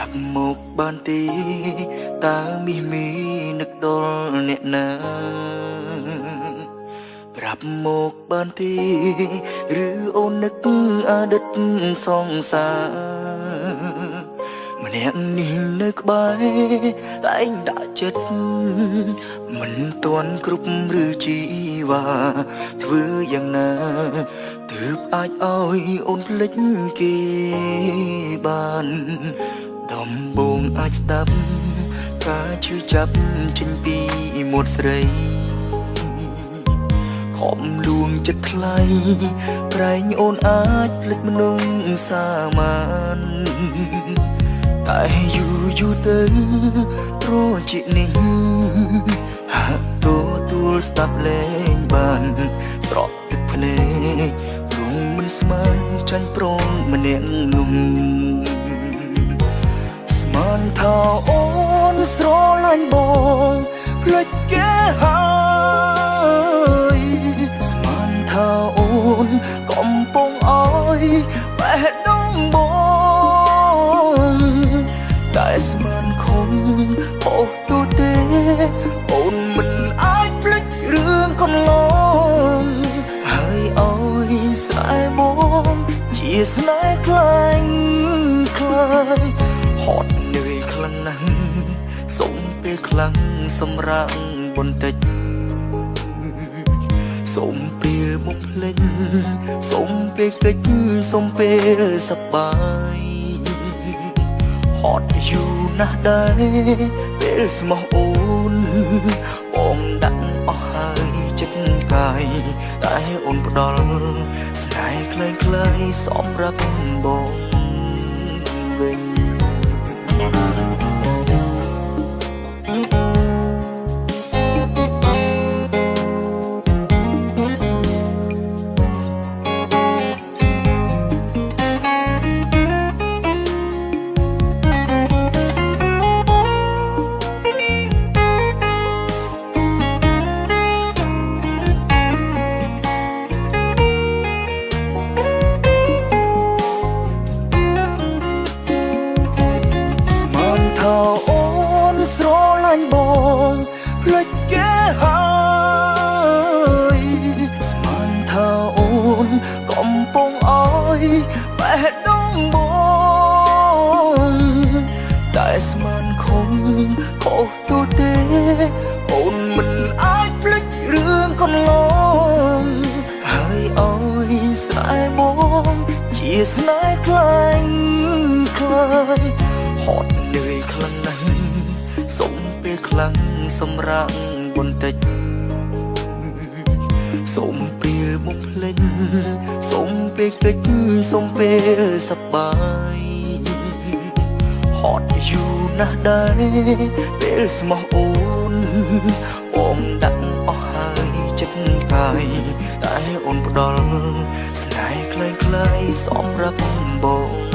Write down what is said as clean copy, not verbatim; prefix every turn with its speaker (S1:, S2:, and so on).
S1: រាប់មកបានទេតើមីនឹកដល់អ្នកណាប្រាប់មកបានទេឬអូននឹកអតីតសង្សារម្នាក់នេះនៅក្បែរតែឯងដាក់ចិត្តមិនទាន់គ្រប់ឬជីវ៉ាធ្វើយ៉ាងណាទើបអាចឲ្យអូនភ្លេចគេបានដំបងអាចស្ដាប់ការឈឺចាប់ចេញពីមាត់ស្រីខំលួងចិត្តថ្លៃប្រែងអូនអាចភ្លេចមនុស្សសាមានតែយូរទៅត្រជានេះហាក់ទទួលស្ដាប់លែងបានស្រក់ទឹកភ្នែកព្រមមិនស្មានចាញ់ប្រងម្នាក់នោះស្មានថាអូនស្រឡាញ់បងភ្លេចគេហើយស្មានថាអូនកំពុងអើយបេះដូងបងតែស្មានខំអូទូទេអូនមិនអាចភ្លេចរឿងកន្លងហើយអើយស្រែបងជាស្នេហ៍ខ្លាញ់ខ្លាយហត់នឿយខ្លាំងណាស់សុំពេលខ្លាំងសម្រាកបន្តិចសុំពេលមកភ្លេចសុំពេលកិច្ចសុំពេលសប្បាយហត់យូរណាស់ដែរពេលស្មោះអូនបងដាក់អស់ហើយចិត្តកាយតែអូនផ្ដល់ស្នេហ៍ក្លែងសម្រាប់បងវិញអូនស្រឡាញ់បងភ្លេចគេហើយស្មានថាអូនកំពុងអើយបេះដូងបងតែស្មានខំខុសទូទេអូនមិនអាចភ្លេចរឿងកន្លងហើយអើយស្រែបងជាស្នេហ៍ខ្លាញ់ខ្លាយហត់នឿយខ្លាំងណាស់សុំពេលខ្លាំងសម្រាកបន្តិចសុំពេលមកភ្លេចសុំពេលកិច្ចសុំពេលសប្បាយហត់យូរណាស់ដែរពេលស្មោះអូនបងដាក់អស់ហើយចិត្តកាយតែអូនផ្ដល់ស្នេហ៍ក្លែងសម្រាប់បង